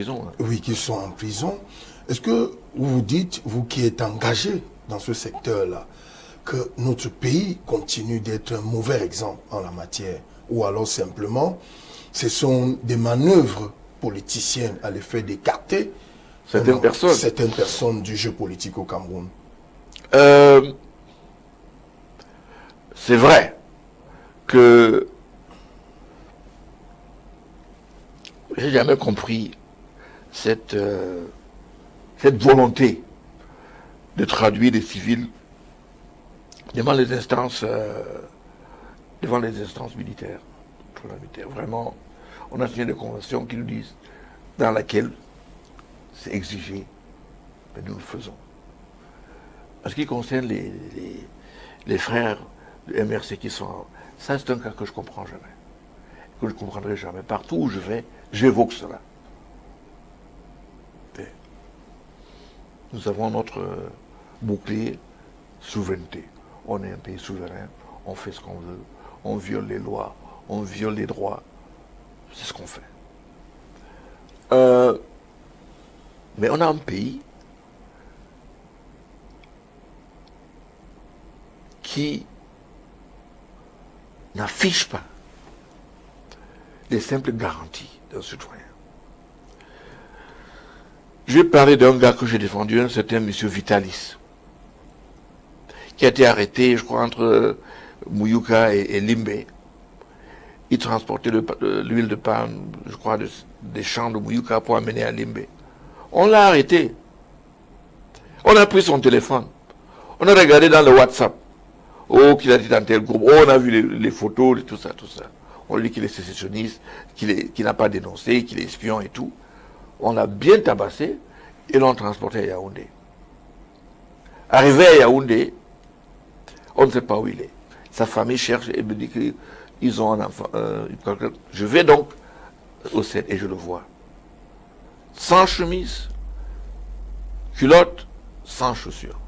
prison, hein. Oui, qui sont en prison. Est-ce que vous dites, vous qui êtes engagé dans ce secteur-là, que notre pays continue d'être un mauvais exemple en la matière, ou alors simplement, ce sont des manœuvres politiciennes à l'effet d'écarter Certaines personnes du jeu politique au Cameroun? C'est vrai que j'ai jamais compris cette volonté de traduire les civils devant les instances militaires. Vraiment, on a signé des conventions qui nous disent, dans laquelle c'est exigé, mais nous le faisons. En ce qui concerne les frères du MRC qui sont... Ça, c'est un cas que je ne comprends jamais. Que je ne comprendrai jamais. Partout où je vais, j'évoque cela. Et nous avons notre bouclier souveraineté. On est un pays souverain, on fait ce qu'on veut, on viole les lois, on viole les droits. C'est ce qu'on fait. Mais on a un pays qui n'affiche pas les simples garanties d'un citoyen. Je vais parler d'un gars que j'ai défendu, un certain monsieur Vitalis, qui a été arrêté, je crois, entre Mouyouka et Limbe. Il transportait l'huile de palme, je crois, des champs de Mouyouka pour amener à Limbe. On l'a arrêté. On a pris son téléphone. On a regardé dans le WhatsApp. Oh, qu'il a dit dans tel groupe. Oh, on a vu les photos, tout ça, tout ça. On dit qu'il est sécessionniste, qu'il n'a pas dénoncé, qu'il est espion et tout. On l'a bien tabassé et l'ont transporté à Yaoundé. Arrivé à Yaoundé, on ne sait pas où il est. Sa famille cherche et me dit qu'ils ont un enfant. Je vais donc au set et je le vois. Sans chemise, culotte, sans chaussures.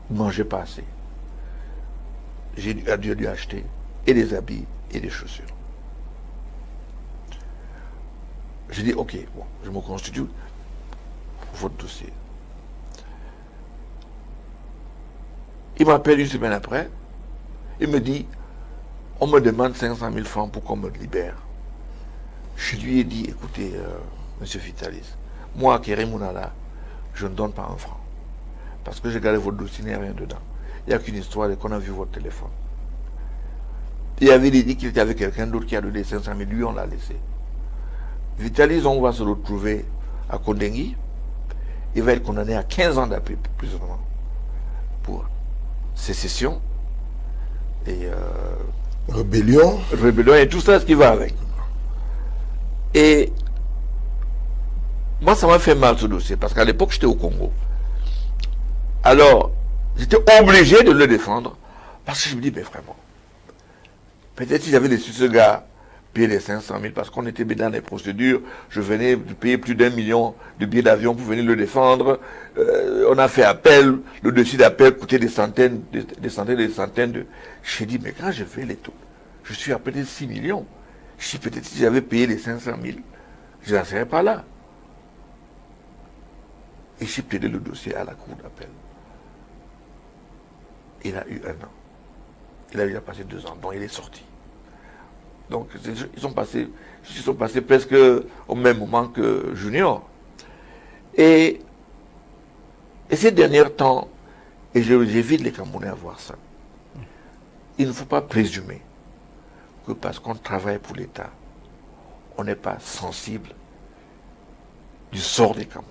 Il ne mangeait pas assez. J'ai dû lui acheter et des habits et des chaussures. J'ai dit, ok, bon, je me constitue pour votre dossier. Il m'appelle une semaine après. Il me dit, on me demande 500 000 francs pour qu'on me libère. Je lui ai dit, écoutez, monsieur Vitalis, moi, Kéry Mounala, je ne donne pas un franc. Parce que j'ai gardé votre dossier, il n'y a rien dedans. Il n'y a qu'une histoire qu'on a vu votre téléphone. Il avait dit qu'il était avec quelqu'un d'autre qui a donné 500 000, lui on l'a laissé. Vitalis, on va se retrouver à Kondengui. Il va être condamné à 15 ans d'emprisonnement pour sécession et rébellion et tout ça, ce qui va avec. Et moi, ça m'a fait mal ce dossier, parce qu'à l'époque, j'étais au Congo. Alors, j'étais obligé de le défendre, parce que je me dis, mais vraiment, peut-être si j'avais laissé ce gars payer les 500 000, parce qu'on était dans les procédures, je venais de payer plus d'1 million de billets d'avion pour venir le défendre, on a fait appel, le dossier d'appel coûtait des centaines. J'ai dit, mais quand je fais les taux, je suis à peut-être 6 millions. Je dis, peut-être si j'avais payé les 500 000, je n'en serais pas là. Et j'ai plaidé le dossier à la cour d'appel. Il a eu 1 an. Il a déjà passé 2 ans, donc il est sorti. Donc ils sont passés presque au même moment que Junior. Et ces derniers temps, et j'évite les Camerounais à voir ça, il ne faut pas présumer que parce qu'on travaille pour l'État, on n'est pas sensible du sort des Camerounais.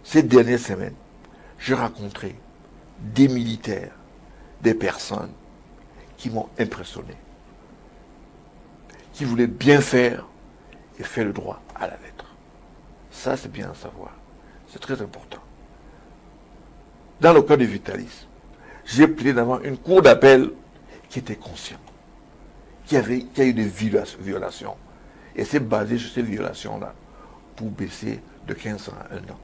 Ces dernières semaines, j'ai rencontré des militaires, des personnes qui m'ont impressionné, qui voulaient bien faire et faire le droit à la lettre. Ça, c'est bien à savoir. C'est très important. Dans le cas de Vitalis, j'ai plaidé devant une cour d'appel qui était consciente, qui a eu des violations. Et c'est basé sur ces violations-là pour baisser de 15 ans à 1 an.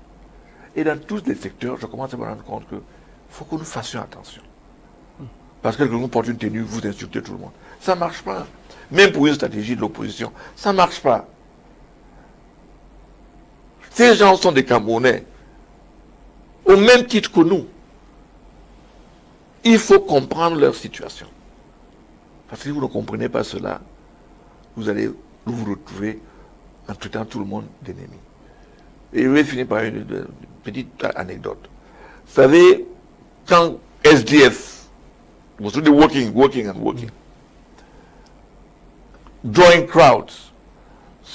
Et dans tous les secteurs, je commence à me rendre compte qu'il faut que nous fassions attention. Parce que quelqu'un porte une tenue, vous insultez tout le monde. Ça ne marche pas. Même pour une stratégie de l'opposition, ça ne marche pas. Ces gens sont des Camerounais, au même titre que nous. Il faut comprendre leur situation. Parce que si vous ne comprenez pas cela, vous allez vous retrouver en traitant tout le monde d'ennemis. Et je vais finir par une petite anecdote. Vous savez, quand SDF was really working, drawing crowds,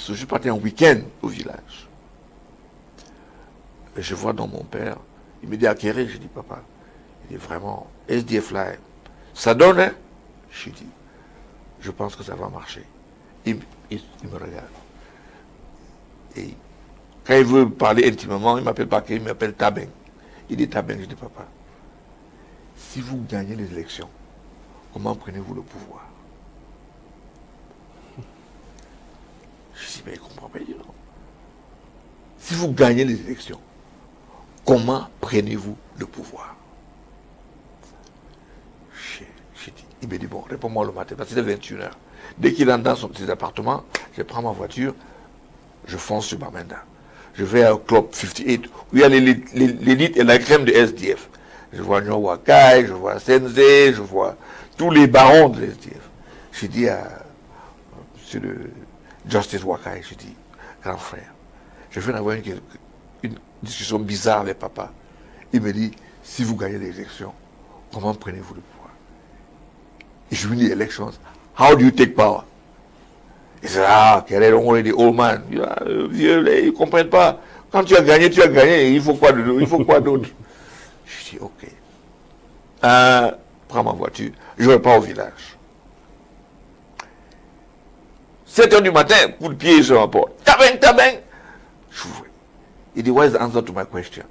je suis parti en week-end au village. Et je vois dans mon père, il me dit Akéré, je dis papa, il est vraiment SDF là, ça donne, hein? Je dis, je pense que ça va marcher. Il me regarde. Et quand il veut parler intimement, il ne m'appelle pas Akéré, il m'appelle Tabeng. Il dit Tabeng, je dis papa, si vous gagnez les élections, comment prenez-vous le pouvoir? Je dis, mais il ne comprend pas, il dit non. Si vous gagnez les élections, comment prenez-vous le pouvoir? J'ai dit, il me dit, bon, réponds-moi le matin, parce que c'était 21h. Dès qu'il entre dans ses appartements, je prends ma voiture, je fonce sur Bamenda. Je vais au club 58, où il y a l'élite et la crème de SDF. Je vois Nyo Wakai, je vois Senze, je vois tous les barons de SDF. J'ai dit à M. le Justice Wakai, j'ai dit, grand frère, je viens d'avoir une discussion bizarre avec papa. Il me dit, si vous gagnez les élections, comment prenez-vous le pouvoir? Et je lui dis, elections, how do you take power? Il dit, ah, quel est le old man? Vieux, ils ne comprennent pas. Quand tu as gagné, il faut quoi d'autre? Je dis, ok. Prends ma voiture, je ne vais pas au village. 7h du matin, coup de pied sur ma porte. Tabeng! Il dit, what is the answer to my question?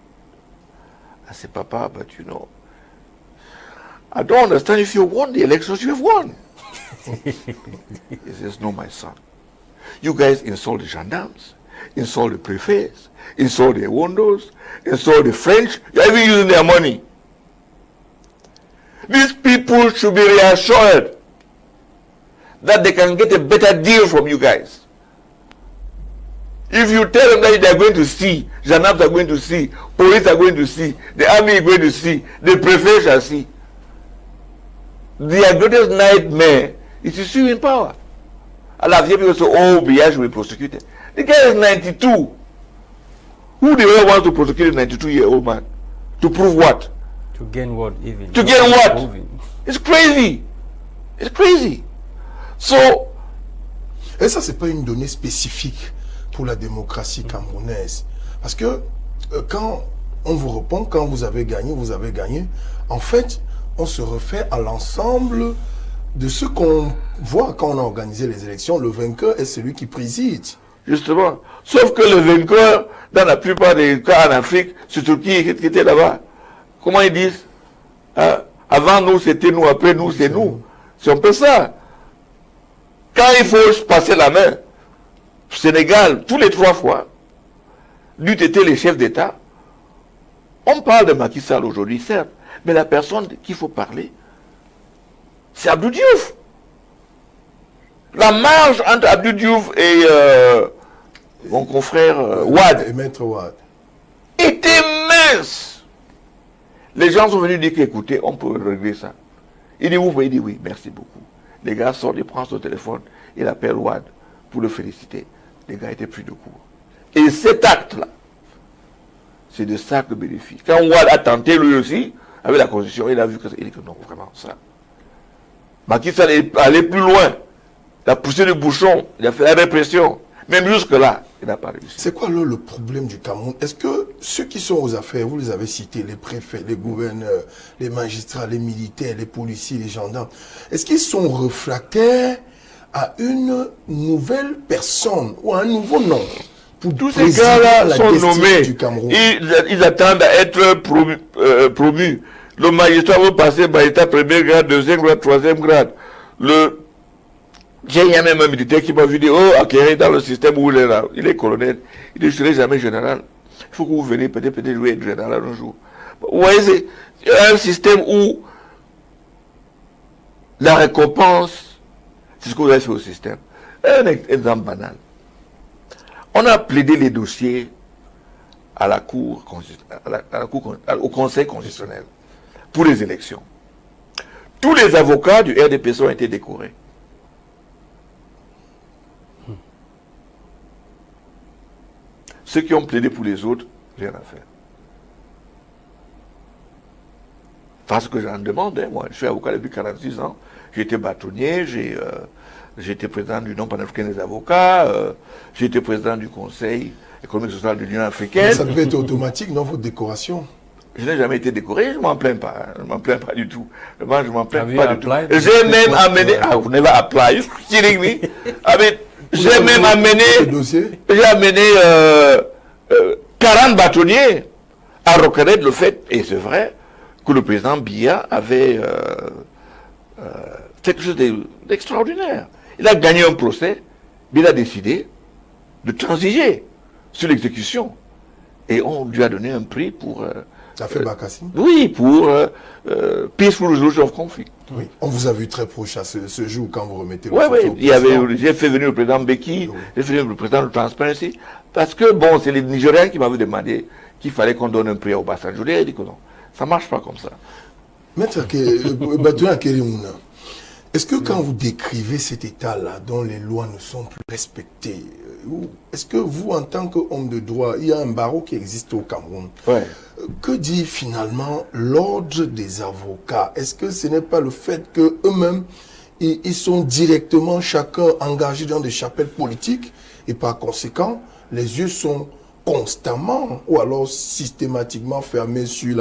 I said, Papa, but you know, I don't understand if you won the elections, you have won. He says, no, my son. You guys insult the gendarmes, insult the prefects, insult the Wondos, insult the French. You're even using their money. These people should be reassured that they can get a better deal from you guys. If you tell them that they are going to see, gendarmes are going to see, police are going to see, the army is going to see, the prefect shall see. Their greatest nightmare is to see you in power. And I've heard people say, oh, Biya should be prosecuted. The guy is 92. Who the hell wants to prosecute a 92-year-old man? To prove what? To gain what even? To gain what? It's crazy. It's crazy. So, et ça, c'est pas une donnée spécifique pour la démocratie camerounaise. Parce que quand on vous répond, quand vous avez gagné, en fait, on se refait à l'ensemble de ce qu'on voit quand on a organisé les élections. Le vainqueur est celui qui préside. Justement. Sauf que le vainqueur, dans la plupart des cas en Afrique, c'est Turquie qui était là-bas. Comment ils disent? Avant nous, c'était nous, après nous, c'est nous. C'est un peu ça. Quand il faut passer la main, Sénégal, tous les 3 fois, n'eût été les chefs d'État. On parle de Macky Sall aujourd'hui, certes, mais la personne qu'il faut parler, c'est Abdou Diouf. La marge entre Abdou Diouf et mon confrère Wade Et Maître Wade était mince. Les gens sont venus dire qu'écoutez, on peut régler ça. Il dit vous pouvez, il dit oui, merci beaucoup. Les gars sortent, ils prennent son téléphone, il appelle Wade pour le féliciter. Les gars étaient pris de court. Et cet acte-là, c'est de ça que bénéficie. Quand Wade a tenté lui aussi, avec la Constitution, il a vu il dit que non, vraiment, ça. Macky Sall est allé plus loin. Il a poussé le bouchon, il a fait la répression. Même jusque-là, il n'a pas réussi. C'est quoi alors le problème du Cameroun? Est-ce que ceux qui sont aux affaires, vous les avez cités, les préfets, les gouverneurs, les magistrats, les militaires, les policiers, les gendarmes, est-ce qu'ils sont réfractaires à une nouvelle personne ou à un nouveau nom? Pour tous ces gars-là sont nommés. Ils attendent à être promus. Le magistrat veut passer magistrat premier grade, deuxième grade, troisième grade. J'ai même un militaire qui m'a vu dire, oh, Akéré dans le système où il est là, il est colonel, il ne serait jamais général. Il faut que vous veniez peut-être jouer être général un jour. Vous voyez, c'est un système où la récompense, c'est ce que vous avez fait au système. Un exemple banal. On a plaidé les dossiers à la au Conseil constitutionnel pour les élections. Tous les avocats du RDPC ont été décorés. Ceux qui ont plaidé pour les autres, rien à faire. Parce que j'en demande, moi, je suis avocat depuis 46 ans, j'ai été bâtonnier, j'ai été président du nom panafricain des avocats, j'ai été président du Conseil économique et social de l'Union africaine. Mais ça devait être automatique dans votre décoration. Je n'ai jamais été décoré, je ne m'en plains pas. Je ne m'en plains pas du tout. Moi, je ne m'en plains Have pas you du tout. applied? J'ai même amené... Ah, vous never apply. You kidding me? I mean, j'ai même amené... J'ai amené 40 bâtonniers à reconnaître le fait, et c'est vrai, que le président Biya avait fait quelque chose d'extraordinaire. Il a gagné un procès, mais il a décidé de transiger sur l'exécution. Et on lui a donné un prix pour... Ça fait Bakassi? Oui, pour Peaceful Resolution of Conflict. Oui. On vous a vu très proche à ce jour quand vous remettez le Oui, trophée au oui. président. J'ai fait venir le président Beki, Oui. j'ai fait venir le président de Transparency, parce que, bon, c'est les Nigériens qui m'avaient demandé qu'il fallait qu'on donne un prix à Obasanjo. Je leur ai dit que non, ça ne marche pas comme ça. Maître Batouna Kerimuna, est-ce que quand vous décrivez cet état-là, dont les lois ne sont plus respectées, est-ce que vous, en tant qu'homme de droit, il y a un barreau qui existe au Cameroun? Ouais. Que dit finalement l'ordre des avocats? Est-ce que ce n'est pas le fait qu'eux-mêmes, ils sont directement chacun engagés dans des chapelles politiques et par conséquent, les yeux sont constamment ou alors systématiquement fermés sur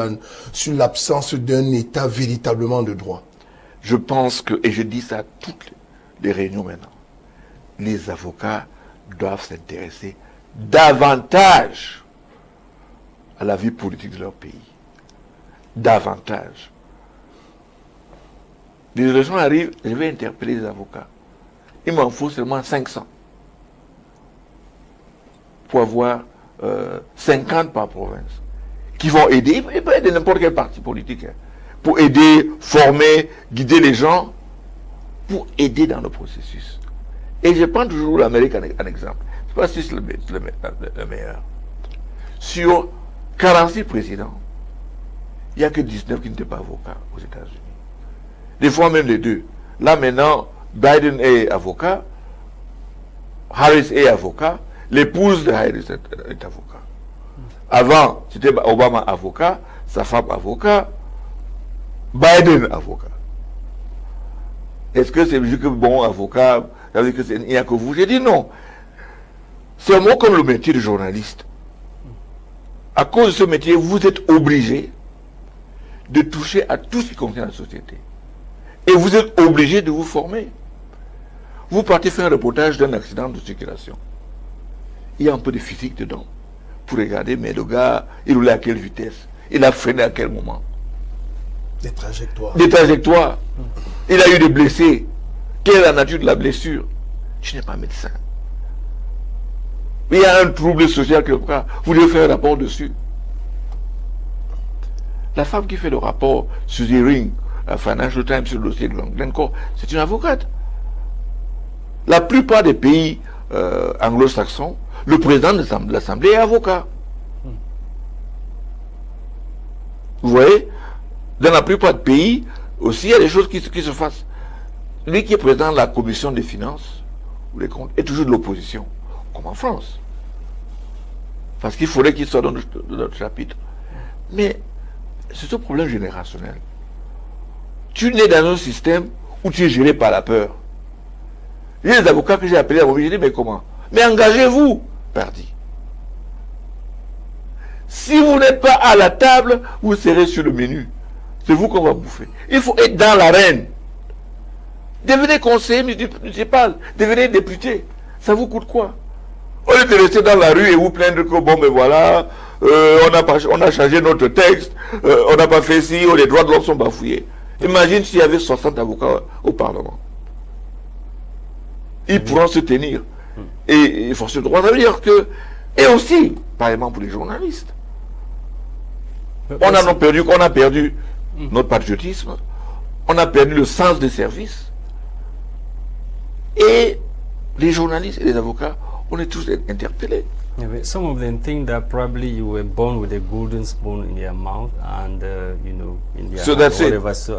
l'absence d'un état véritablement de droit? Je pense que, et je dis ça à toutes les réunions maintenant, les avocats doivent s'intéresser davantage à la vie politique de leur pays. Davantage. Les élections arrivent, je vais interpeller les avocats. Il m'en faut seulement 500 pour avoir 50 par province qui vont aider. Ils peuvent aider n'importe quel parti politique. Pour aider, former, guider les gens, pour aider dans le processus. Et je prends toujours l'Amérique en exemple. Je ne sais pas si c'est le meilleur. Sur 46 présidents, il n'y a que 19 qui n'étaient pas avocats aux États-Unis. Des fois même les deux. Là maintenant, Biden est avocat, Harris est avocat, l'épouse de Harris est avocat. Avant, c'était Obama avocat, sa femme avocat, Biden avocat. Est-ce que c'est juste que bon avocat, ça veut dire qu'il n'y a que vous? J'ai dit non. C'est un mot comme le métier de journaliste. À cause de ce métier, vous êtes obligé de toucher à tout ce qui concerne la société. Et vous êtes obligé de vous former. Vous partez faire un reportage d'un accident de circulation. Il y a un peu de physique dedans. Pour regarder, mais le gars, il roulait à quelle vitesse? Il a freiné à quel moment? Des trajectoires. Des trajectoires. Il a eu des blessés. Quelle est la nature de la blessure? Je n'ai pas médecin. Il y a un trouble social quelque part. Vous devez faire un rapport dessus. La femme qui fait le rapport sur The Ring, la Financial Times, sur le dossier de Glencore, c'est une avocate. La plupart des pays anglo-saxons, le président de l'Assemblée est avocat. Vous voyez? Dans la plupart des pays, aussi, il y a des choses qui se fassent. Lui qui est président de la commission des finances, ou des comptes, est toujours de l'opposition, comme en France. Parce qu'il faudrait qu'il soit dans notre chapitre. Mais c'est ce problème générationnel. Tu nais dans un système où tu es géré par la peur. Il y a des avocats que j'ai appelés à mon j'ai dit, mais comment? Mais engagez-vous, pardi. Si vous n'êtes pas à la table, vous serez sur le menu. C'est vous qu'on va bouffer. Il faut être dans l'arène. Devenez conseiller municipal, devenez député. Ça vous coûte quoi? Au lieu de rester dans la rue et vous plaindre que bon, mais voilà, on a changé notre texte, on n'a pas fait ci, les droits de l'homme sont bafouillés. Imagine s'il y avait 60 avocats au Parlement. Ils pourront se tenir. Et force de droit, ça veut dire que... Et aussi, par exemple, pour les journalistes. On a perdu notre patriotisme, on a perdu le sens des services. Et les journalistes et les avocats on est tous interpellés. Yeah, but some of them think that probably you were born with a golden spoon in their mouth and you know, in their So hand, that's it. whatever. So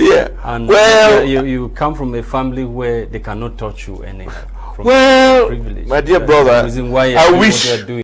Yeah. and Well- you come from a family where they cannot touch you anyhow. From Well, privilege. my dear That's the brother, reason why I you're doing wish- what you're doing.